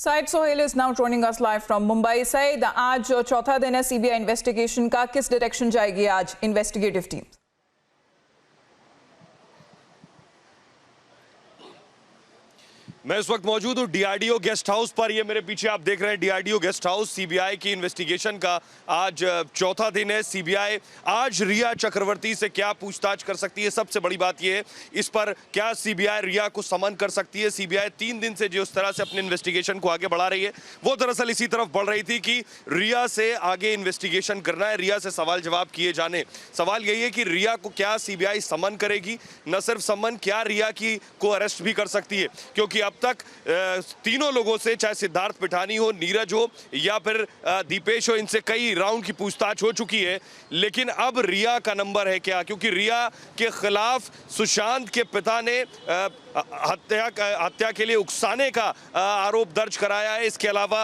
Said Sohail is now joining us live from Mumbai. Said, आज चौथा दिन है सीबीआई इन्वेस्टिगेशन का, किस डायरेक्शन जाएगी आज इन्वेस्टिगेटिव टीम? मैं इस वक्त मौजूद हूँ डीआरडीओ गेस्ट हाउस पर। ये मेरे पीछे आप देख रहे हैं डीआरडीओ गेस्ट हाउस। सीबीआई की इन्वेस्टिगेशन का आज चौथा दिन है। सीबीआई आज रिया चक्रवर्ती से क्या पूछताछ कर सकती है, सबसे बड़ी बात यह है इस पर क्या सीबीआई रिया को समन कर सकती है। सीबीआई 3 दिन से जिस तरह से अपने इन्वेस्टिगेशन को आगे बढ़ा रही है वो दरअसल इसी तरफ बढ़ रही थी कि रिया से आगे इन्वेस्टिगेशन करना है, रिया से सवाल जवाब किए जाने। सवाल यही है कि रिया को क्या सीबीआई समन करेगी, न सिर्फ समन, क्या रिया की को अरेस्ट भी कर सकती है, क्योंकि अब तक तीनों लोगों से, चाहे सिद्धार्थ पिठानी हो, नीरज हो या फिर दीपेश हो, इनसे कई राउंड की पूछताछ हो चुकी है। लेकिन अब रिया का नंबर है क्या, क्योंकि रिया के खिलाफ सुशांत के पिता ने हत्या के लिए उकसाने का आरोप दर्ज कराया है। इसके अलावा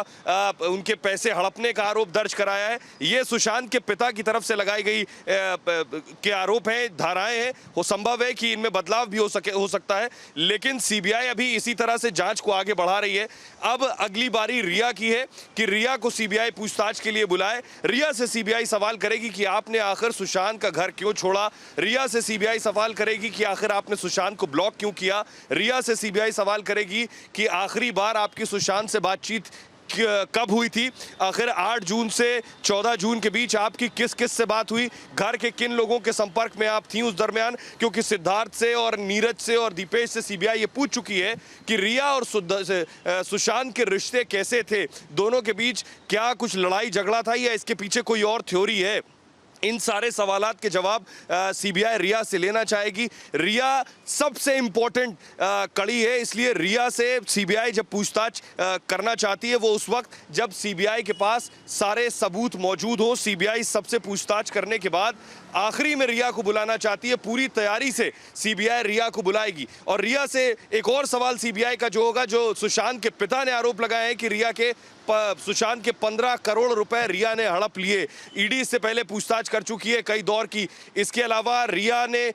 उनके पैसे हड़पने का आरोप दर्ज कराया है। ये सुशांत के पिता की तरफ से लगाई गई के आरोप हैं, धाराएं हैं। हो संभव है कि इनमें बदलाव भी हो सकता है, लेकिन सीबीआई अभी इसी तरह से जांच को आगे बढ़ा रही है। अब अगली बारी रिया की है कि रिया को सीबीआई पूछताछ के लिए बुलाए। रिया से सीबीआई सवाल करेगी कि आपने आखिर सुशांत का घर क्यों छोड़ा। रिया से सीबीआई सवाल करेगी कि आखिर आपने सुशांत को ब्लॉक क्यों किया। रिया से सीबीआई सवाल करेगी कि आखिरी बार आपकी सुशांत से बातचीत कब हुई थी। आखिर 8 जून से 14 जून के बीच आपकी किस किस से बात हुई, घर के किन लोगों के संपर्क में आप थी उस दरमियान, क्योंकि सिद्धार्थ से और नीरज से और दीपेश से सीबीआई ये पूछ चुकी है कि रिया और सुशांत के रिश्ते कैसे थे, दोनों के बीच क्या कुछ लड़ाई झगड़ा था या इसके पीछे कोई और थ्योरी है। इन सारे सवालात के जवाब सीबीआई रिया से लेना चाहेगी। रिया सबसे इंपॉर्टेंट कड़ी है, इसलिए रिया से सीबीआई जब पूछताछ करना चाहती है वो उस वक्त जब सीबीआई के पास सारे सबूत मौजूद हो। सीबीआई सबसे पूछताछ करने के बाद आखिरी में रिया को बुलाना चाहती है। पूरी तैयारी से सीबीआई रिया को बुलाएगी और रिया से एक और सवाल सीबीआई का जो होगा, जो सुशांत के पिता ने आरोप लगाया है कि रिया के सुशांत के 15 करोड़ रुपए रिया ने हड़प लिए। ईडी इससे पहले पूछताछ कर चुकी है कई दौर की। इसके अलावा रिया ने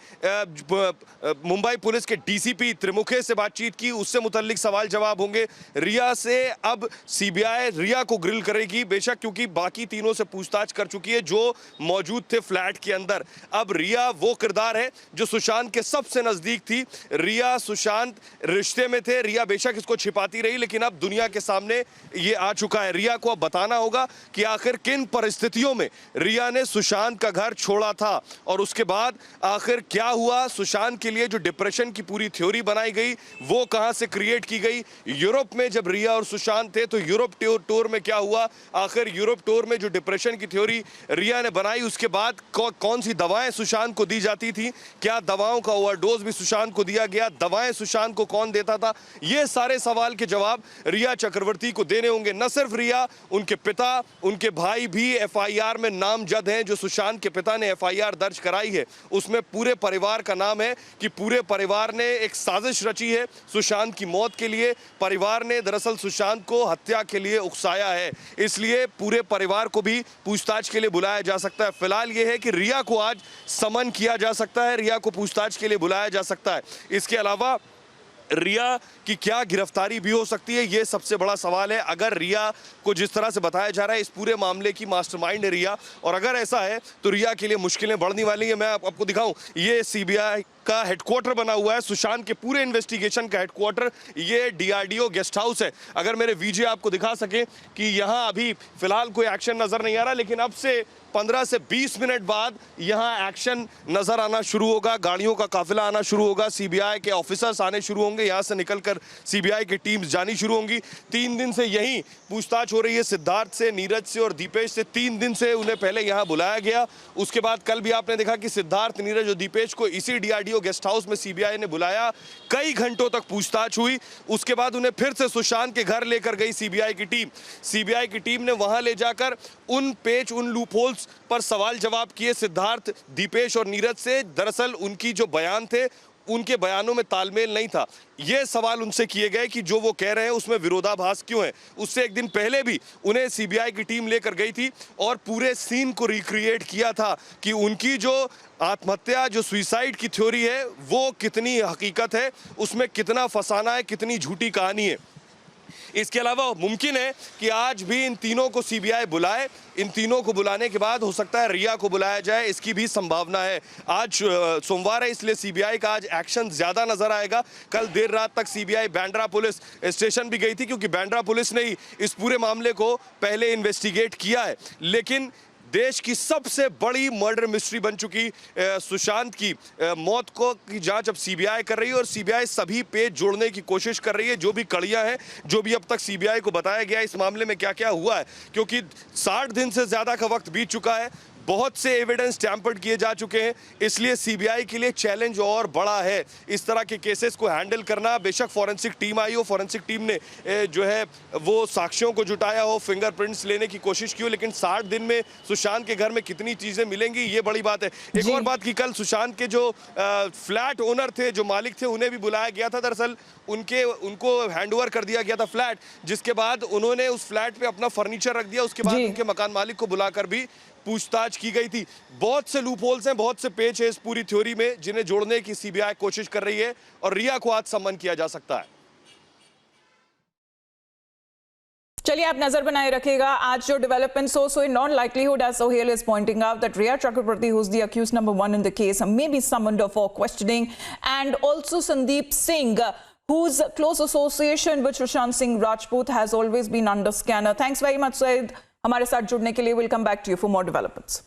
मुंबई पुलिस के डीसीपी त्रिमुखे से बातचीत की, उससे मुतल्लिक सवाल जवाब होंगे। रिया से अब सीबीआई रिया को ग्रिल करेगी, बेशक क्योंकि बाकी तीनों से पूछताछ कर चुकी है जो मौजूद थे फ्लैट के अंदर। अब रिया वो किरदार है जो सुशांत के सबसे नजदीक थी। रिया सुशांत रिश्ते में थे, रिया बेशक इसको छिपाती रही, लेकिन अब दुनिया के सामने ये आ चुका है। रिया को अब बताना होगा कि आखिर किन परिस्थितियों में रिया ने सुशांत का घर छोड़ा था और उसके बाद आखिर क्या हुआ। सुशांत के लिए जो डिप्रेशन की पूरी थ्योरी बनाई गई वो कहां से क्रिएट की गई। यूरोप में जब रिया और सुशांत थे तो यूरोप टूर में क्या हुआ। आखिर यूरोप टूर में जो डिप्रेशन की थ्योरी रिया ने बनाई, उसके बाद कौन सी दवाएं सुशांत को दी जाती थी, क्या दवाओं का ओवरडोज भी सुशांत को दिया गया, दवाएं सुशांत को कौन देता था। ये सारे सवाल के जवाब रिया चक्रवर्ती को देने होंगे। न सिर्फ रिया, उनके पिता, उनके भाई भी एफआईआर में नामजद हैं। जो सुशांत के पिता ने एफआईआर दर्ज कराई है उसमें पूरे परिवार का नाम है कि पूरे परिवार ने एक साजिश रची है सुशांत की मौत के लिए। परिवार ने दरअसल सुशांत को हत्या के लिए उकसाया है, इसलिए पूरे परिवार को भी पूछताछ के लिए बुलाया जा सकता है। फिलहाल यह है कि रिया को आज समन किया जा सकता है, रिया को पूछताछ के लिए बुलाया जा सकता है। इसके अलावा रिया की क्या गिरफ्तारी भी हो सकती है, ये सबसे बड़ा सवाल है। अगर रिया को जिस तरह से बताया जा रहा है इस पूरे मामले की मास्टरमाइंड है रिया, और अगर ऐसा है तो रिया के लिए मुश्किलें बढ़ने वाली हैं। मैं आपको दिखाऊं, ये सीबीआई का हेडक्वार्टर बना हुआ है, सुशांत के पूरे इन्वेस्टिगेशन का हेडक्वार्टर ये डीआरडीओ गेस्ट हाउस है। अगर मेरे वीजे आपको दिखा सके कि यहाँ अभी फिलहाल कोई एक्शन नजर नहीं आ रहा, लेकिन अब से 15 से 20 मिनट बाद यहाँ एक्शन नजर आना शुरू होगा। गाड़ियों का काफिला आना शुरू होगा, सीबीआई के ऑफिसर्स आने शुरू होंगे, यहाँ से निकलकर सीबीआई की टीम्स जानी शुरू होंगी। 3 दिन से यही पूछताछ हो रही है सिद्धार्थ से, नीरज से और दीपेश से। 3 दिन से उन्हें पहले यहाँ बुलाया गया, उसके बाद कल भी आपने देखा कि सिद्धार्थ, नीरज और दीपेश को इसी डीआरडीओ गेस्ट हाउस में सीबीआई ने बुलाया। कई घंटों तक पूछताछ हुई, उसके बाद उन्हें फिर से सुशांत के घर लेकर गई सीबीआई की टीम। सीबीआई की टीम ने वहां ले जाकर उन लूपहोल्स पर सवाल जवाब किए सिद्धार्थ, दीपेश और नीरज से। दरअसल उनकी जो बयान थे उनके बयानों में तालमेल नहीं था। ये सवाल उनसे किए गए कि जो वो कह रहे हैं उसमें विरोधाभास क्यों है। उससे एक दिन पहले भी उन्हें सीबीआई की टीम लेकर गई थी और पूरे सीन को रिक्रिएट किया था कि उनकी जो आत्महत्या, जो सुसाइड की थ्योरी है वो कितनी हकीकत है, उसमें कितना फसाना है, कितनी झूठी कहानी है। इसके अलावा मुमकिन है कि आज भी इन तीनों को सीबीआई बुलाए, इन तीनों को बुलाने के बाद हो सकता है रिया को बुलाया जाए, इसकी भी संभावना है। आज सोमवार है, इसलिए सीबीआई का आज एक्शन ज्यादा नजर आएगा। कल देर रात तक सीबीआई बांद्रा पुलिस स्टेशन भी गई थी, क्योंकि बांद्रा पुलिस ने ही इस पूरे मामले को पहले इन्वेस्टिगेट किया है। लेकिन देश की सबसे बड़ी मर्डर मिस्ट्री बन चुकी सुशांत की मौत को की जांच अब सीबीआई कर रही है, और सीबीआई सभी पेज जोड़ने की कोशिश कर रही है। जो भी कड़ियां हैं, जो भी अब तक सीबीआई को बताया गया इस मामले में क्या क्या हुआ है, क्योंकि 60 दिन से ज्यादा का वक्त बीत चुका है, बहुत से एविडेंस टैंपर्ड किए जा चुके हैं, इसलिए सीबीआई के लिए चैलेंज और बड़ा है इस तरह के केसेस को हैंडल करना। बेशक फॉरेंसिक टीम आई हो, फॉरेंसिक टीम ने जो है वो साक्ष्यों को जुटाया हो, फिंगरप्रिंट्स लेने की कोशिश की हो, लेकिन 60 दिन में सुशांत के घर में कितनी चीजें मिलेंगी, ये बड़ी बात है। एक और बात की कल सुशांत के जो फ्लैट ओनर थे, जो मालिक थे, उन्हें भी बुलाया गया था। दरअसल उनको हैंडओवर कर दिया गया था फ्लैट, जिसके बाद उन्होंने उस फ्लैट पे अपना फर्नीचर रख दिया। उसके बाद उनके मकान मालिक को बुलाकर भी पूछताछ की गई थी। बहुत से लूप होल्स हैं, बहुत से पेच है इस पूरी थ्योरी में, जिन्हें जोड़ने की सीबीआई कोशिश कर रही है, और रिया को आज सम्मन किया जा सकता है। चलिए, आप नजर बनाए रखिएगा आज जो डेवलपमेंट्स हो। So in non likelihood as Sohail is pointing out that Riya Chakraborty, who's the accused number 1 in the case, may be summoned for questioning, and also Sandeep Singh, whose close association with Sushant Singh Rajput has always been under scanner. Thanks very much, Syed, हमारे साथ जुड़ने के लिए। We'll come back to you for more developments.